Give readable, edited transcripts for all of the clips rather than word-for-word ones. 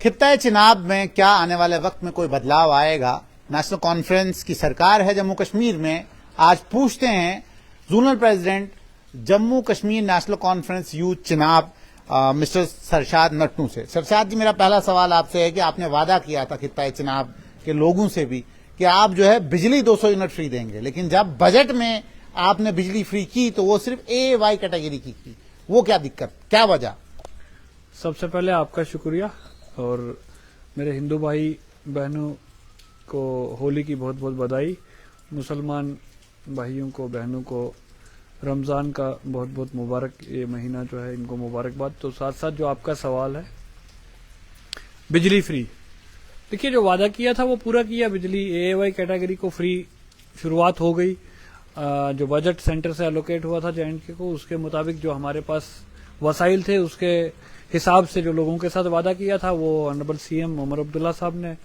खित्ता चिनाब में क्या आने वाले वक्त में कोई बदलाव आएगा? नेशनल कॉन्फ्रेंस की सरकार है जम्मू कश्मीर में। आज पूछते हैं zonal president Jammu Kashmir national conference youth Chenab mister Sarshad Nattu से। सरशाद जी, मेरा पहला सवाल आपसे है कि आपने वादा किया था खित्ता चिनाब के लोगों से भी कि आप जो है बिजली 200 यूनिट फ्री देंगे, लेकिन जब बजट में आपने बिजली फ्री की तो वो सिर्फ A-Y कैटेगरी की थी। वो क्या दिक्कत, क्या वजह? सबसे पहले आपका शुक्रिया और मेरे हिंदू भाई बहनों को होली की बहुत बहुत बधाई। मुसलमान भाइयों को बहनों को रमज़ान का बहुत बहुत मुबारक, ये महीना जो है इनको मुबारकबाद। तो साथ साथ जो आपका सवाल है बिजली फ्री, देखिए जो वादा किया था वो पूरा किया। बिजली A-Y कैटेगरी को फ्री शुरुआत हो गई। जो बजट सेंटर से एलोकेट हुआ था J&K को, उसके मुताबिक जो हमारे पास वसाइल थे उसके हिसाब से जो लोगों के साथ वादा किया था वो ऑनरेबल CM उमर अब्दुल्ला साहब ने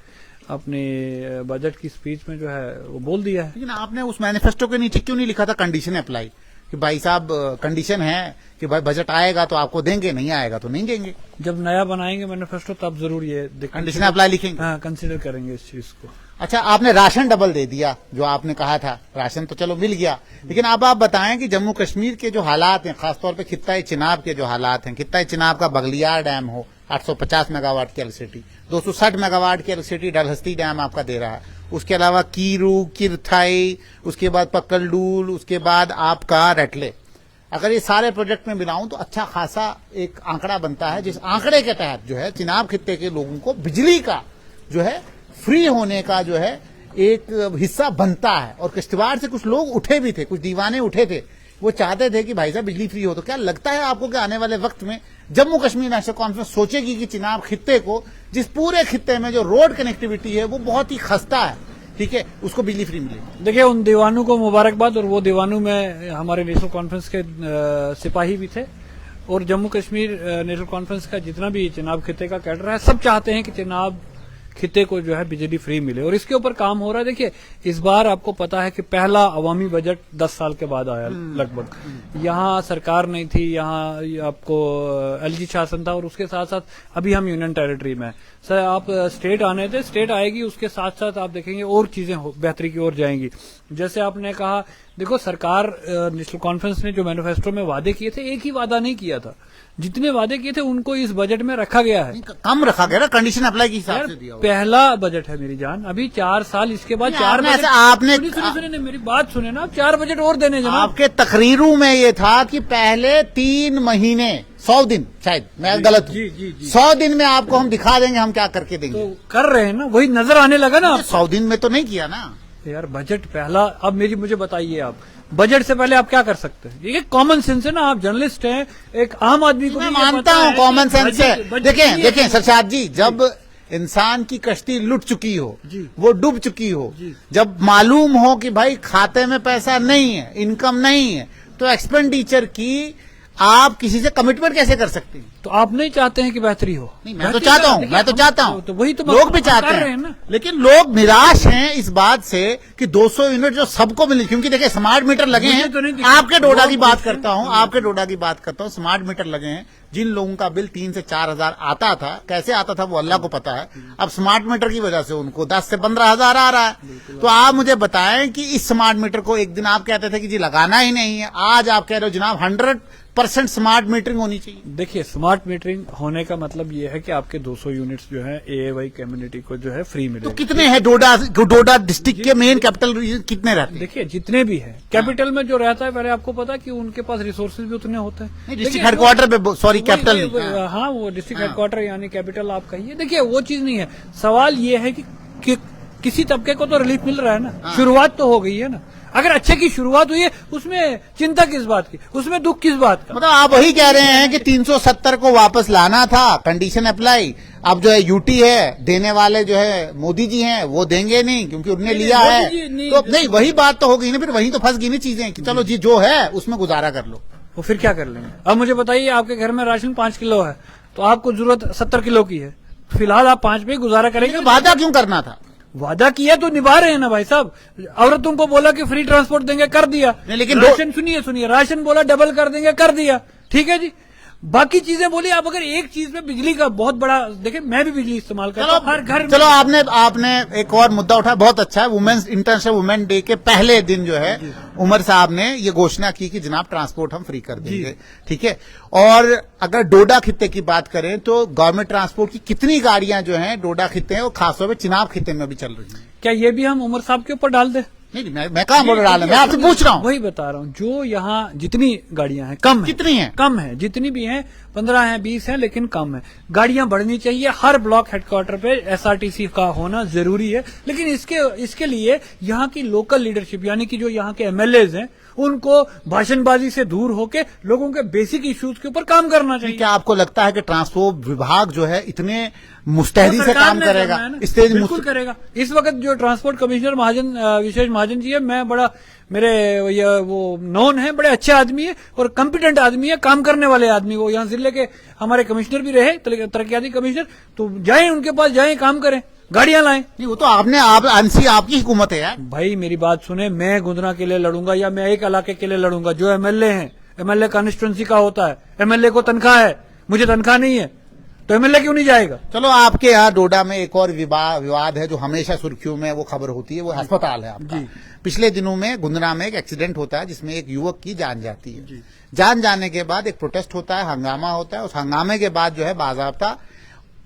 अपने बजट की स्पीच में जो है वो बोल दिया है। लेकिन आपने उस मैनिफेस्टो के नीचे क्यों नहीं लिखा था कंडीशन अप्लाई, कि भाई साहब कंडीशन है कि भाई बजट आएगा तो आपको देंगे, नहीं आएगा तो नहीं देंगे? जब नया बनाएंगे मैनिफेस्टो तब जरूर ये कंडीशन अप्लाई लिखेंगे। हाँ, कंसिडर करेंगे इस चीज को। अच्छा, आपने राशन डबल दे दिया, जो आपने कहा था राशन तो चलो मिल गया, लेकिन अब आप बताएं कि जम्मू कश्मीर के जो हालात हैं, खासतौर पे खित्ता चिनाब के जो हालात हैं, खित्ता चिनाब का बगलियार डैम हो 850 मेगावाट की इलेक्ट्रिसिटी, 260 मेगावाट की इलेक्ट्रिसिटी डलहस्ती डैम आपका दे रहा है, उसके अलावा कीरू, किरथाई, उसके बाद पक्कलडूल, उसके बाद आपका रटले। अगर ये सारे प्रोजेक्ट में मिलाऊं तो अच्छा खासा एक आंकड़ा बनता है, जिस आंकड़े के तहत जो है चिनाब खित्ते के लोगों को बिजली का जो है फ्री होने का जो है एक हिस्सा बनता है। और किश्तवाड़ से कुछ लोग उठे भी थे, कुछ दीवाने उठे थे, वो चाहते थे कि भाई साहब बिजली फ्री हो। तो क्या लगता है आपको कि आने वाले वक्त में जम्मू कश्मीर नेशनल कॉन्फ्रेंस सोचेगी कि चिनाब खित्ते को, जिस पूरे खित्ते में जो रोड कनेक्टिविटी है वो बहुत ही खस्ता है, ठीक है, उसको बिजली फ्री मिलेगी? देखिए, उन दीवानों को मुबारकबाद। और वो दीवानों में हमारे नेशनल कॉन्फ्रेंस के सिपाही भी थे और जम्मू कश्मीर नेशनल कॉन्फ्रेंस का जितना भी चिनाब खित्ते का कैडर है, सब चाहते हैं कि चिनाब खित्ते को जो है बिजली फ्री मिले और इसके ऊपर काम हो रहा है। देखिए, इस बार आपको पता है कि पहला अवामी बजट 10 साल के बाद आया लगभग। यहाँ सरकार नहीं थी, यहाँ आपको LG शासन था और उसके साथ साथ अभी हम यूनियन टेरिटरी में सर आप स्टेट आने थे, स्टेट आएगी, उसके साथ साथ आप देखेंगे और चीजें बेहतरी की ओर जाएंगी। जैसे आपने कहा, देखो सरकार नेशनल कॉन्फ्रेंस ने जो मैनिफेस्टो में वादे किए थे, एक ही वादा नहीं किया था, जितने वादे किए थे उनको इस बजट में रखा गया है। कम रखा गया ना, कंडीशन अप्लाई के हिसाब से दिया। पहला बजट है मेरी जान, अभी 4 साल, इसके बाद 4 बजट। आपने सुनिए मेरी बात सुने ना, 4 बजट और देने जनाब। आपके तकरीरों में ये था कि पहले 3 महीने 100 दिन, शायद मैं गलत हूँ, 100 दिन में आपको हम दिखा देंगे हम क्या करके देंगे। तो कर रहे हैं ना, वही नजर आने लगा ना। 100 दिन में तो नहीं किया ना यार बजट पहला। अब मुझे बताइए, आप बजट से पहले आप क्या कर सकते हैं? ये कॉमन सेंस है ना, आप जर्नलिस्ट हैं, एक आम आदमी को मैं मानता हूँ कॉमन सेंस है। देखें सरशाद जी, जब इंसान की कश्ती लुट चुकी हो, वो डूब चुकी हो, जब मालूम हो कि भाई खाते में पैसा नहीं है, इनकम नहीं है, तो एक्सपेंडिचर की आप किसी से कमिटमेंट कैसे कर सकते हैं? तो आप नहीं चाहते हैं कि बेहतरी हो? नहीं, मैं तो चाहता हूँ, मैं तो चाहता हूँ, तो वही तो लोग भी चाहते हैं, लेकिन लोग निराश हैं इस बात से कि 200 यूनिट जो सबको मिले, क्योंकि देखिए स्मार्ट मीटर लगे हैं। तो आपके डोडा की बात करता हूँ, आपके डोडा की बात करता हूँ, स्मार्ट मीटर लगे हैं। जिन लोगों का बिल 3 से 4 हजार आता था, कैसे आता था वो अल्लाह को पता है, अब स्मार्ट मीटर की वजह से उनको 10 से 15 हजार आ रहा है। तो आप मुझे बताएं कि इस स्मार्ट मीटर को एक दिन आप कहते थे कि जी लगाना ही नहीं है, आज आप कह रहे हो जनाब 100% स्मार्ट मीटरिंग होनी चाहिए। देखिए, स्मार्ट मीटरिंग होने का मतलब ये है कि आपके 200 यूनिट्स जो है A-Y कम्युनिटी को जो है फ्री मिले। तो कितने हैं डोडा डिस्ट्रिक्ट के मेन कैपिटल कितने रहते हैं? देखिए, जितने भी हैं कैपिटल में जो रहता है, पहले आपको पता है कि उनके पास रिसोर्सेज भी उतने होते हैं। डिस्ट्रिक्ट हेडक्वार्टर पे, सॉरी कैपिटल, हाँ वो डिस्ट्रिक्ट हेडक्वार्टर यानी कैपिटल आप कहिए। देखिए, वो चीज नहीं है। सवाल ये है कि किसी तबके को तो रिलीफ मिल रहा है ना, शुरुआत तो हो गई है ना। अगर अच्छे की शुरुआत हुई है, उसमें चिंता किस बात की, उसमें दुख किस बात का? मतलब आप वही कह रहे हैं कि 370 को वापस लाना था, कंडीशन अप्लाई। अब जो है यूटी है, देने वाले जो है मोदी जी हैं, वो देंगे नहीं क्योंकि उन्होंने लिया है। तो नहीं, वही बात तो हो गई ना, फिर वही तो फंस गई ना चीजें कि चलो जी जो है उसमें गुजारा कर लो। वो फिर क्या कर लेंगे? अब मुझे बताइए, आपके घर में राशन 5 किलो है तो आपको जरूरत 70 किलो की है, फिलहाल आप 5 पे गुजारा करेंगे। वादा क्यों करना था? वादा किया तो निभा रहे हैं ना भाई साहब। औरतों को बोला कि फ्री ट्रांसपोर्ट देंगे, कर दिया। लेकिन राशन सुनिए राशन बोला डबल कर देंगे, कर दिया, ठीक है जी। बाकी चीजें बोली, आप अगर एक चीज में बिजली का बहुत बड़ा देखें, मैं भी बिजली इस्तेमाल करता हूं हर घर में। चलो आपने एक और मुद्दा उठाया, बहुत अच्छा है। वुमेन्स इंटरनेशनल वुमेन डे के पहले दिन जो है उमर साहब ने ये घोषणा की कि जनाब ट्रांसपोर्ट हम फ्री कर देंगे, ठीक है। और अगर डोडा खित्ते की बात करें तो गवर्नमेंट ट्रांसपोर्ट की कितनी गाड़ियां जो हैं डोडा खित्ते हैं और खासतौर पर चिनाब खित्ते में भी चल रही हैं। क्या ये भी हम उमर साहब के ऊपर डाल दें? नहीं, मैं कहां बोल रहा हूं, मैं आपसे पूछ रहा हूं। वही बता रहा हूं, जो यहाँ जितनी गाड़ियां हैं कम है, कितनी हैं? कम है, जितनी भी हैं 15 हैं 20 हैं, लेकिन कम है। गाड़ियां बढ़नी चाहिए, हर ब्लॉक हेडक्वार्टर पे एसआरटीसी का होना जरूरी है। लेकिन इसके लिए यहाँ की लोकल लीडरशिप यानी कि जो यहाँ के एमएलएज हैं उनको भाषणबाजी से दूर होके लोगों के बेसिक इश्यूज के ऊपर काम करना चाहिए। क्या आपको लगता है कि ट्रांसपोर्ट विभाग जो है इतने मुस्तैदी से काम करेगा? बिल्कुल करेगा। इस वक्त जो ट्रांसपोर्ट कमिश्नर विशेष महाजन जी है, मैं बड़ा मेरे वो नॉन है, बड़े अच्छे आदमी है और कॉम्पिटेंट आदमी है, काम करने वाले आदमी। वो यहाँ जिले के हमारे कमिश्नर भी रहे, तरक्याती कमिश्नर, तो जाएं उनके पास, जाएं काम करें, गाड़ियां लाएं। नहीं, वो तो आपकी हुकूमत है यार। भाई मेरी बात सुने, मैं गुंदरा के लिए लड़ूंगा या मैं एक इलाके के लिए लड़ूंगा। जो एमएलए हैं, एमएलए कॉन्स्टिट्यूंसी का होता है, एमएलए को तनख्वाह है, मुझे तनख्वाह नहीं है, तो एमएलए क्यों नहीं जाएगा? चलो, आपके यहाँ डोडा में एक और विवाद है जो हमेशा सुर्खियों में वो खबर होती है, वो अस्पताल है आपका। पिछले दिनों में गुंदरा में एक एक्सीडेंट होता है जिसमें एक युवक की जान जाती है। जान जाने के बाद एक प्रोटेस्ट होता है, हंगामा होता है। उस हंगामे के बाद जो है बाज़ाब्ता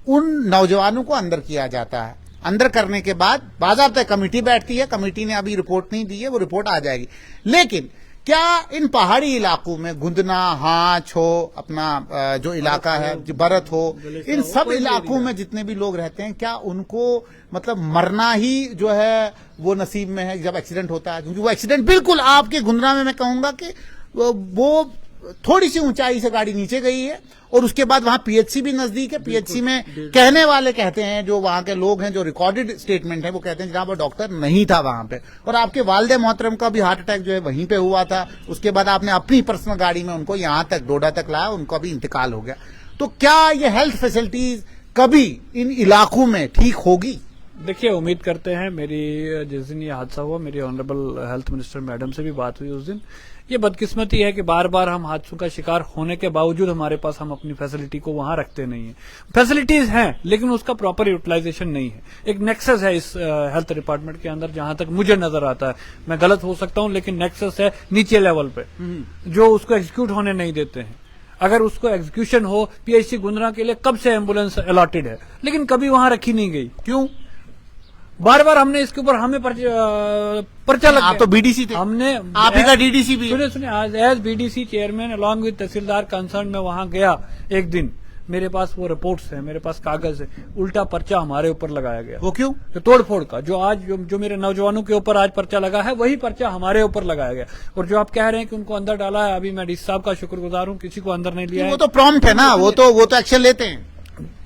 उन नौजवानों को अंदर किया जाता है। अंदर करने के बाद बाज़ाब्ता कमेटी बैठती है, कमेटी ने अभी रिपोर्ट नहीं दी है, वो रिपोर्ट आ जाएगी। लेकिन क्या इन पहाड़ी इलाकों में गुंदना, हांच हो, अपना जो इलाका है, भरत हो, इन सब इलाकों में जितने भी लोग रहते हैं, क्या उनको मतलब मरना ही जो है वो नसीब में है जब एक्सीडेंट होता है? क्योंकि वो एक्सीडेंट बिल्कुल आपके गुंदरा में मैं कहूंगा कि वो थोड़ी सी ऊंचाई से गाड़ी नीचे गई है और उसके बाद वहां पीएचसी भी नजदीक है। पीएचसी में कहने वाले कहते हैं, जो वहां के लोग हैं, जो रिकॉर्डेड स्टेटमेंट है, वो कहते हैं जनाब वो डॉक्टर नहीं था वहां पे। और आपके वालिद मोहतरम का भी हार्ट अटैक जो है वहीं पे हुआ था। उसके बाद आपने अपनी पर्सनल गाड़ी में उनको यहां तक डोडा तक लाया, उनका भी इंतकाल हो गया। तो क्या ये हेल्थ फैसिलिटीज कभी इन इलाकों में ठीक होगी? देखिए, उम्मीद करते हैं। मेरी जिस दिन ये हादसा हुआ, मेरी ऑनरेबल हेल्थ मिनिस्टर मैडम से भी बात हुई उस दिन। ये बदकिस्मती है कि बार बार हम हादसों का शिकार होने के बावजूद हमारे पास हम अपनी फैसिलिटी को वहां रखते नहीं है। फैसिलिटीज हैं लेकिन उसका प्रॉपर यूटिलाइजेशन नहीं है। एक नेक्सस है इस हेल्थ डिपार्टमेंट के अंदर, जहां तक मुझे नजर आता है। मैं गलत हो सकता हूं, लेकिन नेक्सस है नीचे लेवल पे जो उसको एग्जीक्यूट होने नहीं देते हैं। अगर उसको एग्जीक्यूशन हो, पीएचसी गुंदरा के लिए कब से एम्बुलेंस अलॉटेड है, लेकिन कभी वहां रखी नहीं गई। क्यों? बार बार हमने इसके ऊपर हमें पर्चा लगा। आप तो बीडीसी थे, हमने आप ही का डीडीसी भी। सुने आज as BDC chairman along with tehsildar concerned में वहां गया एक दिन। मेरे पास वो रिपोर्ट्स हैं, मेरे पास कागज है। उल्टा पर्चा हमारे ऊपर लगाया गया। वो क्यों? तो तोड़फोड़ का जो आज जो मेरे नौजवानों के ऊपर आज पर्चा लगा है, वही पर्चा हमारे ऊपर लगाया गया। और जो आप कह रहे हैं कि उनको अंदर डाला है, अभी मैं डीसी साहब का शुक्रगुजार हूं, किसी को अंदर नहीं लिया है। वो तो प्रॉम्प्ट है ना, वो तो एक्शन लेते हैं।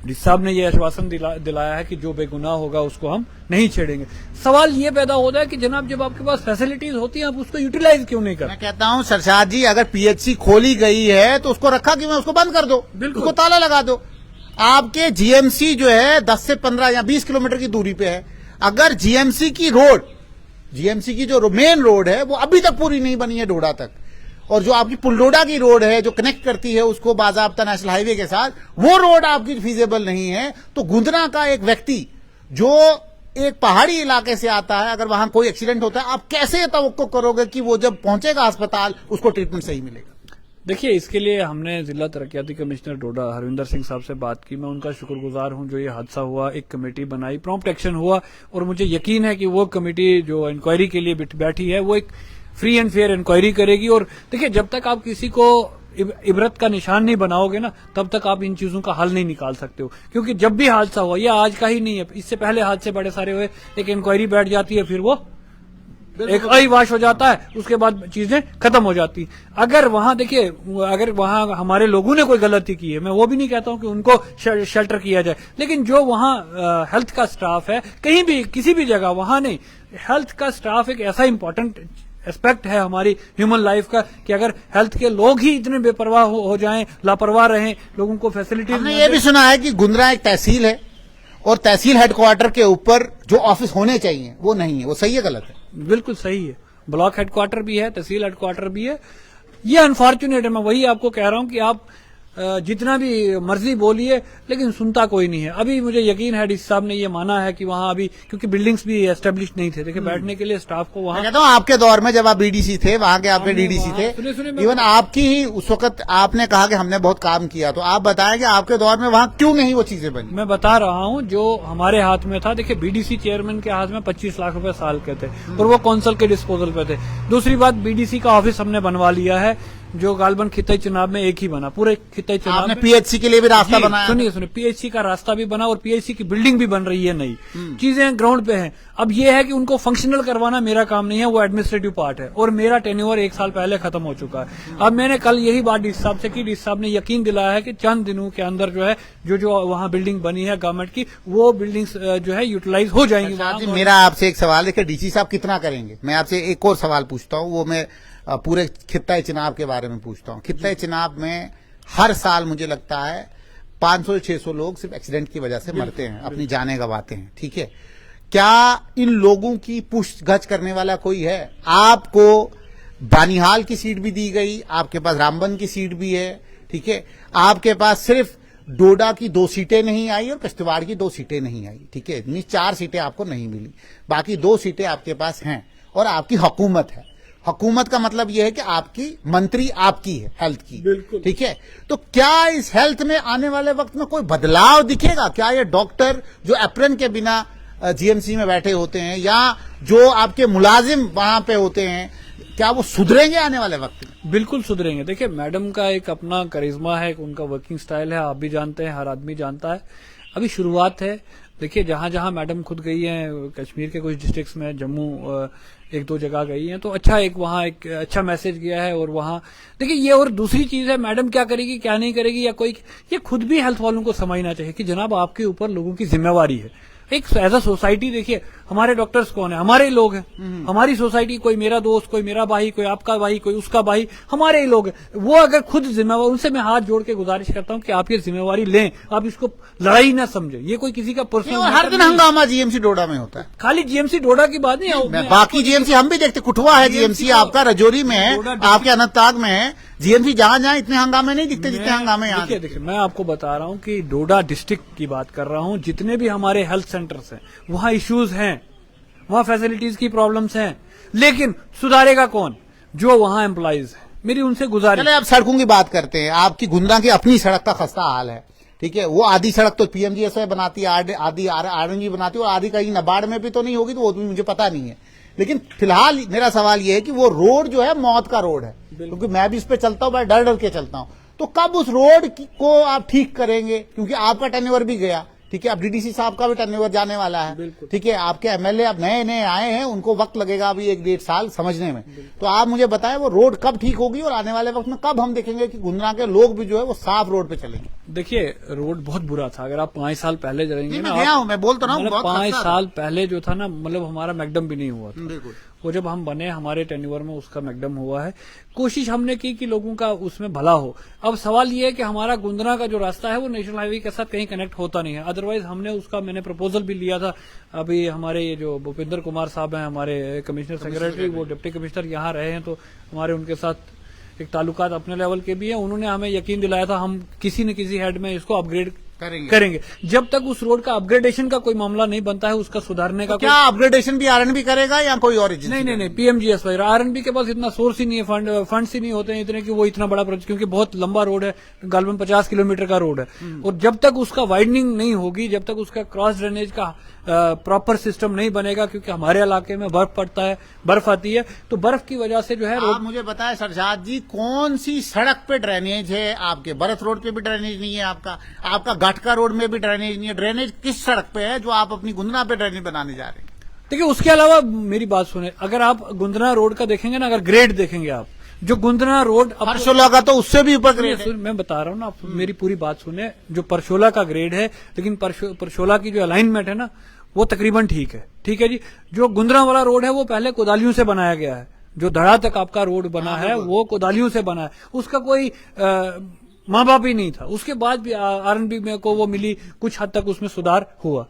डीसी साहब ने ये आश्वासन दिलाया है कि जो बेगुनाह होगा उसको हम नहीं छेड़ेंगे। सवाल ये पैदा होता है कि जनाब, जब आपके पास फैसिलिटीज होती हैं, आप उसको यूटिलाइज क्यों नहीं करते? मैं कहता हूं सरशाद जी, अगर पीएचसी खोली गई है तो उसको रखा क्यों है? उसको बंद कर दो, उसको ताला लगा दो। आपके जीएमसी जो है 10 से 15 या 20 किलोमीटर की दूरी पे है। अगर जीएमसी की जो मेन रोड है वो अभी तक पूरी नहीं बनी है डोडा तक, और जो आपकी पुलडोडा की रोड है जो कनेक्ट करती है उसको बाज़ाब्ता नेशनल हाईवे के साथ, वो रोड आपकी फीजेबल नहीं है, तो गुंदरा का एक व्यक्ति जो एक पहाड़ी इलाके से आता है, अगर वहां कोई एक्सीडेंट होता है, आप कैसे तवक्को करोगे कि वो जब पहुंचेगा अस्पताल उसको ट्रीटमेंट सही मिलेगा? देखिए, इसके लिए हमने जिला तरक्याती कमिश्नर डोडा हरविंदर सिंह साहब से बात की। मैं उनका शुक्रगुजार हूं। जो ये हादसा हुआ, एक कमेटी बनाई, प्रॉम्प्ट एक्शन हुआ, और मुझे यकीन है कि वो कमेटी जो इंक्वायरी के लिए बैठी है वो एक फ्री एंड फेयर इंक्वायरी करेगी। और देखिए, जब तक आप किसी को इबरत का निशान नहीं बनाओगे ना, तब तक आप इन चीजों का हल नहीं निकाल सकते हो। क्योंकि जब भी हादसा हुआ, ये आज का ही नहीं है, इससे पहले हादसे बड़े सारे हुए, एक इंक्वायरी बैठ जाती है, फिर वो एक अहिवाश हो जाता है, उसके बाद चीजें खत्म हो जाती। अगर वहां देखिए, अगर वहां हमारे लोगों ने कोई गलती की है, मैं वो भी नहीं कहता हूं कि उनको शेल्टर किया जाए, लेकिन जो वहां हेल्थ का स्टाफ है, कहीं भी किसी भी जगह, वहां नहीं, हेल्थ का स्टाफ एक ऐसा इंपॉर्टेंट एस्पेक्ट है हमारी ह्यूमन लाइफ का कि अगर हेल्थ के लोग ही इतने बेपरवाह हो जाएं, लापरवाह रहें, लोगं को फैसिलिटीज। हमने ये भी सुना है कि गुंदरा एक तहसील है और तहसील हेडक्वार्टर के ऊपर जो ऑफिस होने चाहिए वो नहीं है। वो सही है, गलत है? बिल्कुल सही है। ब्लॉक हेडक्वार्टर भी है, तहसील हेडक्वार्टर भी है। ये अनफॉर्चुनेट है। मैं वही आपको कह रहा हूं कि आप जितना भी मर्जी बोलिए, लेकिन सुनता कोई नहीं है। अभी मुझे यकीन है डीसी साहब ने ये माना है कि वहां अभी, क्योंकि बिल्डिंग्स भी एस्टेब्लिश नहीं थे, देखिए बैठने के लिए स्टाफ को वहां। मैं कहता हूँ आपके दौर में जब आप बीडीसी थे, वहां के आपके डीडीसी थे, सुनिए, इवन आपकी ही उस वक्त आपने कहा कि हमने बहुत काम किया, तो आप बताएं कि आपके दौर में वहां क्यों नहीं वो चीजें बनी। मैं बता रहा हूं जो हमारे हाथ में था। देखिए बीडीसी चेयरमैन के हाथ में 25 लाख रुपए साल के थे और वो कौंसल के डिस्पोजल पे थे। दूसरी बात, बीडीसी का ऑफिस हमने बनवा लिया है, जो गालबन खिताई चुनाव में एक ही बना, पूरे खिताई चुनाव आपने में। पीएचसी के लिए भी रास्ता बनाया। सुनिए, पीएचसी का रास्ता भी बना और पीएचसी की बिल्डिंग भी बन रही है, नई चीजें ग्राउंड पे हैं। अब ये है कि उनको फंक्शनल करवाना मेरा काम नहीं है, वो एडमिनिस्ट्रेटिव पार्ट है और मेरा टेन्योर 1 साल पहले खत्म हो चुका है। अब मैंने कल यही बात डीसी साहब से की, डीसी साहब ने यकीन दिलाया है कि चंद दिनों के अंदर जो है जो वहां बिल्डिंग बनी है गवर्नमेंट की, वो बिल्डिंग्स जो है यूटिलाइज हो जाएंगी। जी, मेरा आपसे एक सवाल है कि डीसी साहब कितना करेंगे। मैं आपसे एक और सवाल पूछता हूँ, वो मैं पूरे खित्ता चिनाब के बारे में पूछता हूँ। खित्ता चिनाब में हर साल मुझे लगता है 500 से 600 लोग सिर्फ एक्सीडेंट की वजह से मरते हैं, अपनी जानें गंवाते हैं, ठीक है। क्या इन लोगों की पूछगछ करने वाला कोई है? आपको बानिहाल की सीट भी दी गई, आपके पास रामबन की सीट भी है, ठीक है। आपके पास सिर्फ डोडा की 2 सीटें नहीं आई और किश्तवाड़ की 2 सीटें नहीं आई, ठीक है। 4 सीटें आपको नहीं मिली, बाकी 2 सीटें आपके पास हैं और आपकी हुकूमत है। हुकूमत का मतलब यह है कि आपकी मंत्री आपकी है, हेल्थ की, बिल्कुल, ठीक है। तो क्या इस हेल्थ में आने वाले वक्त में कोई बदलाव दिखेगा? क्या ये डॉक्टर जो एप्रन के बिना जीएमसी में बैठे होते हैं या जो आपके मुलाजिम वहां पे होते हैं, क्या वो सुधरेंगे आने वाले वक्त में? बिल्कुल सुधरेंगे। देखिए मैडम का एक अपना करिश्मा है, उनका वर्किंग स्टाइल है, आप भी जानते हैं, हर आदमी जानता है। अभी शुरुआत है। देखिए जहां जहां मैडम खुद गई हैं, कश्मीर के कुछ डिस्ट्रिक्ट्स में, जम्मू 1-2 जगह गई हैं, तो अच्छा एक वहां एक अच्छा मैसेज गया है। और वहां देखिए ये और दूसरी चीज है, मैडम क्या करेगी क्या नहीं करेगी, या कोई, ये खुद भी हेल्थ वालों को समझना चाहिए कि जनाब आपके ऊपर लोगों की जिम्मेवारी है। एक एज अ सोसाइटी देखिए हमारे डॉक्टर्स कौन है, हमारे ही लोग हैं। हमारी सोसाइटी, कोई मेरा दोस्त, कोई मेरा भाई, कोई आपका भाई, कोई उसका भाई, हमारे ही लोग हैं। वो अगर खुद जिम्मेवार, उनसे मैं हाथ जोड़ के गुजारिश करता हूं कि आप ये जिम्मेवारी लें, आप इसको लड़ाई ना समझे, ये कोई किसी का पर्सनल। हर दिन हंगामा जीएमसी डोडा में होता है। खाली जीएमसी डोडा की बात नहीं, बाकी जीएमसी हम भी देखते, कुठवा है जीएमसी आपका, रजौरी में है, आपके अनंतनाग में है जीएमसी। जहां जहां इतने हंगामे नहीं दिखते जितने हंगामे यहाँ। देखिए मैं आपको बता रहा हूं कि डोडा डिस्ट्रिक्ट की बात कर रहा हूं, जितने भी हमारे हेल्थ सेंटर्स हैं वहां इश्यूज हैं, वहां फैसिलिटीज की प्रॉब्लम्स हैं, लेकिन सुधारेगा कौन? जो वहां एम्प्लॉइज है। मेरी उनसे गुजारिश। चले अब सड़कों की बात करते हैं। आपकी गुंदा की अपनी सड़क का खस्ता हाल है, ठीक है। वो आधी सड़क तो पीएमजीएसवाई बनाती है, आधी आरएनबी बनाती है, और आधी कहीं नबार्ड में भी तो नहीं होगी, तो वो भी मुझे पता नहीं है। लेकिन फिलहाल मेरा सवाल ये है कि वो रोड जो है मौत का रोड है, क्योंकि मैं भी इस पे चलता हूं, मैं डर डर के चलता हूं। तो कब उस रोड को आप ठीक करेंगे? क्योंकि आपका टेन्योर भी गया, ठीक है। अब डीडीसी साहब का भी टेन्योर जाने वाला है, ठीक है। आपके एमएलए अब नए नए आए हैं, उनको वक्त लगेगा अभी 1-1.5 साल समझने में। तो आप मुझे बताएं वो रोड कब ठीक होगी और आने वाले वक्त में कब हम देखेंगे कि गुंदरा के लोग भी जो है वो साफ रोड पे चलेंगे? देखिए रोड बहुत बुरा था। अगर आप 5 साल पहले जाएंगे ना, मैं गया हूं, मैं बोल तो रहा हूं, 5 साल पहले जो था ना, मतलब हमारा मैकडम भी नहीं हुआ था। वो जब हम बने हमारे टेन्योर में उसका मैकडम हुआ है। कोशिश हमने की कि लोगों का उसमें भला हो। अब सवाल ये है कि हमारा गुंदरा का जो रास्ता है वो नेशनल हाईवे के साथ कहीं कनेक्ट होता नहीं है। अदरवाइज हमने उसका, मैंने प्रपोजल भी लिया था। अभी हमारे ये जो भूपेंद्र कुमार साहब हैं, हमारे कमिश्नर सेक्रेटरी, वो डिप्टी कमिश्नर यहाँ रहे हैं, तो हमारे उनके साथ एक ताल्लुकात अपने लेवल के भी है। उन्होंने हमें यकीन दिलाया था हम किसी न किसी हेड में इसको अपग्रेड करेंगे। जब तक उस रोड का अपग्रेडेशन का कोई मामला नहीं बनता है, उसका सुधारने का, क्या अपग्रेडेशन भी आरएनबी करेगा या कोई और एजेंसी? नहीं, पीएमजीएसवाई। आरएनबी के पास इतना सोर्स ही नहीं है, फंड्स ही नहीं होते हैं इतने कि वो इतना बड़ा प्रोजेक्ट, क्योंकि बहुत लंबा रोड है, गालबन 50 किलोमीटर का रोड है। और जब तक उसका वाइडनिंग नहीं होगी, जब तक उसका क्रॉस ड्रेनेज का प्रॉपर सिस्टम नहीं बनेगा, क्योंकि हमारे इलाके में बर्फ पड़ता है, बर्फ आती है, तो बर्फ की वजह से जो है आप मुझे बताएं सरशाद जी, कौन सी सड़क पे ड्रेनेज है? आपके बरस रोड पे भी ड्रेनेज नहीं है, आपका गाटका रोड में भी ड्रेनेज नहीं है। ड्रेनेज किस सड़क पे है जो आप अपनी गुंदरा पे ड्रेनेज बनाने जा रहे हैं? देखिए उसके अलावा मेरी बात सुने, अगर आप गुंदरा रोड का देखेंगे ना, अगर ग्रेड देखेंगे आप, जो गुंदरा रोड परशोला का तो उससे भी ऊपर ग्रेड है। मैं बता रहा हूँ ना, आप मेरी पूरी बात सुने। जो परशोला का ग्रेड है, लेकिन परशोला की जो अलाइनमेंट है ना, वो तकरीबन ठीक है, ठीक है जी। जो गुंदरा वाला रोड है वो पहले कोदालियों से बनाया गया है। जो धड़ा तक आपका रोड बना है वो कोदालियों से बना है, उसका कोई माँ बाप ही नहीं था। उसके बाद भी आरएनबी में को वो मिली, कुछ हद तक उसमें सुधार हुआ।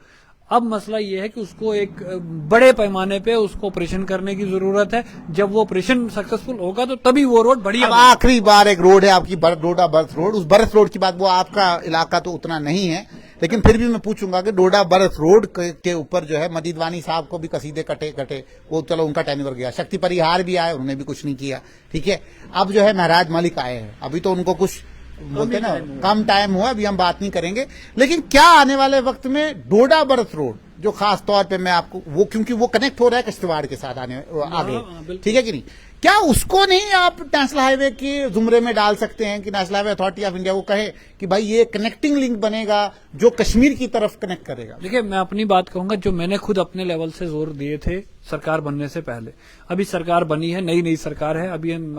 अब मसला ये है कि उसको एक बड़े पैमाने पे उसको ऑपरेशन करने की जरूरत है। जब वो ऑपरेशन सक्सेसफुल होगा तो तभी वो रोड बढ़िया अब आखिरी बार एक रोड है आपकी डोडा बरस रोड, उस बरस रोड की बात, वो आपका इलाका तो उतना नहीं है, लेकिन फिर भी मैं पूछूंगा कि डोडा बरस रोड के ऊपर जो है मजीद वानी साहब को भी कसीदे कटे, वो चलो उनका टेन्योर गया, शक्ति परिहार भी आए, उन्होंने भी कुछ नहीं किया, ठीक है। अब जो है महराज मलिक आए हैं, अभी तो उनको कुछ बोलते ना कम टाइम हुआ, अभी हम बात नहीं करेंगे, लेकिन क्या आने वाले वक्त में डोडा बरस रोड जो खास तौर पे मैं आपको वो, क्योंकि वो कनेक्ट हो रहा है किश्तवाड़ के साथ आगे, ठीक है कि नहीं, क्या उसको नहीं आप नेशनल हाईवे के जुमरे में डाल सकते हैं कि national highway authority of India को कहे कि भाई ये कनेक्टिंग लिंक बनेगा जो कश्मीर की तरफ कनेक्ट करेगा? देखिए, मैं अपनी बात कहूंगा, जो मैंने खुद अपने लेवल से जोर दिए थे सरकार बनने से पहले, अभी सरकार बनी है, नई सरकार है, अभी हम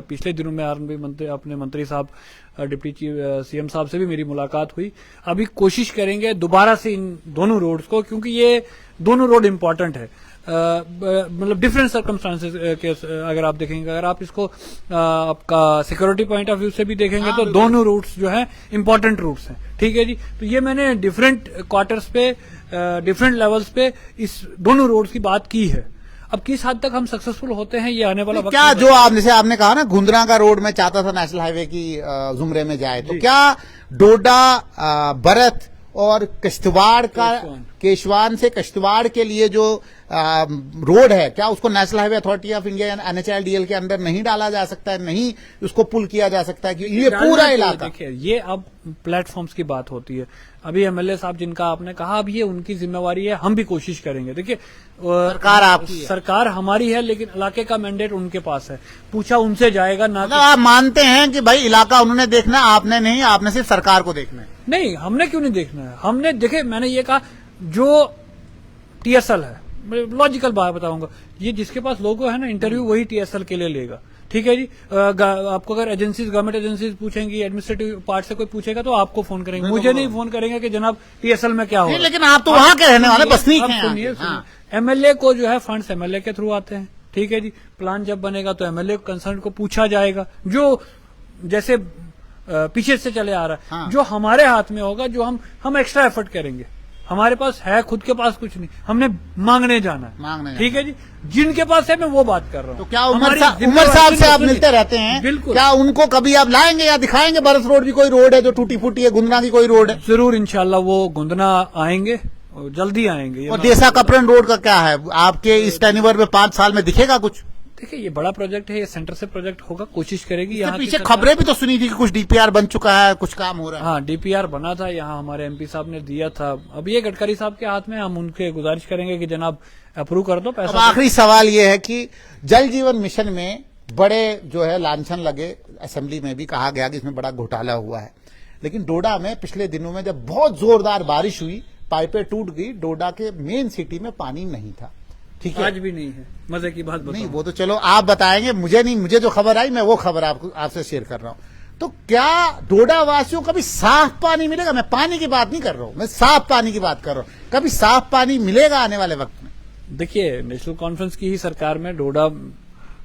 पिछले दिनों में अपने मंत्री साहब डिप्टी सीएम साहब से भी मेरी मुलाकात हुई। अभी कोशिश करेंगे दोबारा से इन दोनों रोड्स को, क्योंकि ये दोनों रोड इम्पोर्टेंट है, मतलब डिफरेंट सर्कमस्टांसेस के अगर आप देखेंगे, अगर आप इसको आपका सिक्योरिटी पॉइंट ऑफ व्यू से भी देखेंगे तो दोनों रूट्स जो हैं इंपॉर्टेंट रूट्स हैं, ठीक है जी। तो ये मैंने डिफरेंट क्वार्टर्स पे डिफरेंट लेवल्स पे इस दोनों रोड्स की बात की है। अब किस हद तक हम सक्सेसफुल होते हैं ये आने वाला वक्त क्या, जो आपने कहा ना गुंदरा का रोड में चाहता था नेशनल हाईवे की जुमरे में जाए, तो क्या डोडा बरत और किश्तवाड़ का केशवान से किश्तवाड़ के लिए जो रोड है, क्या उसको national highway authority of India या NHAIDL के अंदर नहीं डाला जा सकता है, नहीं उसको पुल किया जा सकता है कि ये पूरा इलाका? देखिए, ये अब प्लेटफॉर्म्स की बात होती है। अभी MLA साहब जिनका आपने कहा, अब ये उनकी जिम्मेवारी है, हम भी कोशिश करेंगे। देखिए, सरकार आपकी है, सरकार हमारी है, लेकिन इलाके का मैंडेट उनके पास है, पूछा उनसे जाएगा ना। आप मानते हैं कि भाई इलाका उन्होंने देखना, आपने नहीं, आपने सिर्फ सरकार को देखना है? नहीं, हमने क्यों नहीं देखना है, हमने देखिए, मैंने ये कहा जो TSL है, लॉजिकल बात बताऊंगा, ये जिसके पास लोगो है ना, इंटरव्यू वही TSL के लिए लेगा, ठीक है जी। आपको अगर एजेंसीज, गवर्नमेंट एजेंसीज पूछेंगी, एडमिनिस्ट्रेटिव पार्ट से कोई पूछेगा तो आपको फोन करेंगे, मुझे नहीं फोन करेंगे कि जनाब TSL में क्या हो। लेकिन आप तो वहां के रहने वाले बसनीक हैं। MLA को जो है फंड्स MLA के थ्रू आते हैं, ठीक है जी। प्लान जब बनेगा तो MLA कंसर्न को पूछा जाएगा, जो जैसे पीछे से चले आ रहा है, जो हमारे हाथ में होगा, जो हम एक्स्ट्रा एफर्ट करेंगे। हमारे पास है, खुद के पास कुछ नहीं, हमने मांगने जाना है, ठीक है जी। जिनके पास है मैं वो बात कर रहा हूँ। तो क्या उमर साहब से आप मिलते रहते हैं? बिल्कुल। क्या उनको कभी आप लाएंगे या दिखाएंगे बरस रोड भी कोई रोड है जो टूटी फूटी है, गुंदना की कोई रोड है? जरूर, इंशाल्लाह वो गुंदना आएंगे, जल्दी आएंगे। और देसा कपरन रोड का क्या है आपके इस टेन्योर में 5 साल में दिखेगा कुछ? देखिए, ये बड़ा प्रोजेक्ट है, ये सेंटर से प्रोजेक्ट होगा, कोशिश करेगी। यहाँ पीछे खबरें भी तो सुनी थी कि कुछ DPR बन चुका है, कुछ काम हो रहा है। हाँ, DPR बना था, यहाँ हमारे MP साहब ने दिया था, अब ये गडकरी साहब के हाथ में, हम उनके गुजारिश करेंगे कि जनाब अप्रूव कर दो पैसा। अब आखिरी सवाल ये है कि जल जीवन मिशन में बड़े जो है लांछन लगे, असेंबली में भी कहा गया कि इसमें बड़ा घोटाला हुआ है, लेकिन डोडा में पिछले दिनों में जब बहुत जोरदार बारिश हुई, पाइपें टूट गई, डोडा के मेन सिटी में पानी नहीं था, ठीक है? आज भी नहीं है, मजे की बात नहीं, वो तो चलो आप बताएंगे, मुझे नहीं, मुझे जो खबर आई मैं वो खबर आपसे शेयर कर रहा हूं। तो क्या डोडा वासियों को कभी साफ पानी मिलेगा? मैं पानी की बात नहीं कर रहा हूं, मैं साफ पानी की बात कर रहा हूं। कभी साफ पानी मिलेगा आने वाले वक्त में? देखिए, नेशनल कॉन्फ्रेंस की ही सरकार में डोडा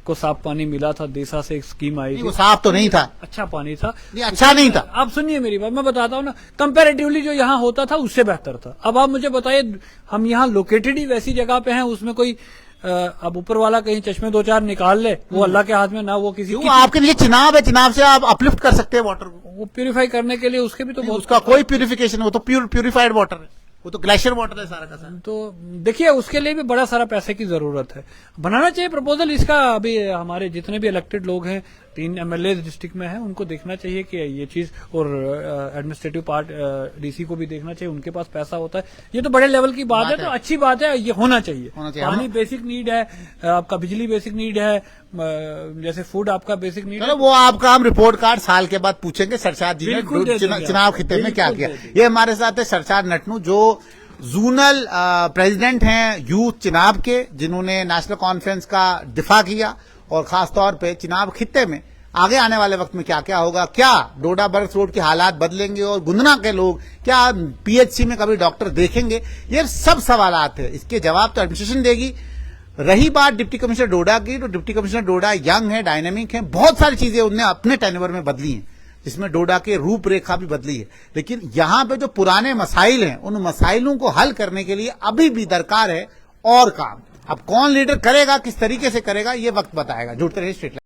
को साफ पानी मिला था, देसा से एक स्कीम आई थी, वो साफ तो नहीं था, अच्छा पानी था, अच्छा नहीं था। आप सुनिए मेरी बात, मैं बताता हूँ ना, कंपैरेटिवली जो यहाँ होता था उससे बेहतर था। अब आप मुझे बताइए, हम यहाँ लोकेटेड ही वैसी जगह पे हैं, उसमें कोई अब ऊपर वाला कहीं चश्मे 2-4 निकाल ले, वो अल्लाह के हाथ में ना, वो किसी आपके नीचे चिनाब है, चिनाब से आप अपलिफ्ट कर सकते हैं वाटर को, वो प्यूरिफाई करने के लिए, उसके भी तो उसका कोई प्यूरिफिकेशन, वो तो प्यूरिफाइड वाटर है, वो तो ग्लेशियर वाटर है सारा का सारा। तो देखिए, उसके लिए भी बड़ा सारा पैसे की जरूरत है, बनाना चाहिए प्रपोजल इसका। अभी हमारे जितने भी इलेक्टेड लोग हैं, 3 MLA डिस्ट्रिक्ट में हैं, उनको देखना चाहिए कि ये चीज, और एडमिनिस्ट्रेटिव पार्ट DC को भी देखना चाहिए, उनके पास पैसा होता है, ये तो बड़े लेवल की बात है, तो अच्छी बात है, ये होना चाहिए। पानी बेसिक नीड है, आपका बिजली बेसिक नीड है, जैसे फूड आपका बेसिक नीड है। वो आपका हम रिपोर्ट कार्ड साल के बाद पूछेंगे सरशाद जी ने चुनाव खिते में क्या किया। ये हमारे साथ है सरशाद नटनू, जो जोनल प्रेसिडेंट हैं यूथ चिनाब के, जिन्होंने नेशनल कॉन्फ्रेंस का दिफा किया, और खासतौर पे चिनाब खित्ते में आगे आने वाले वक्त में क्या क्या होगा, क्या डोडा बरस रोड के हालात बदलेंगे, और गुंदना के लोग क्या PHC में कभी डॉक्टर देखेंगे, ये सब सवालात है, इसके जवाब तो एडमिनिस्ट्रेशन देगी। रही बात डिप्टी कमिश्नर डोडा की, तो डिप्टी कमिश्नर डोडा यंग है, डायनेमिक है, बहुत सारी चीजें उन्होंने अपने टेन्योर में बदली हैं, जिसमें डोडा के रूपरेखा भी बदली है। लेकिन यहां पे जो पुराने मसाइल हैं, उन मसाइलों को हल करने के लिए अभी भी दरकार है और काम। अब कौन लीडर करेगा, किस तरीके से करेगा, ये वक्त बताएगा। जुड़ते रहिए स्ट्रीट लाइट।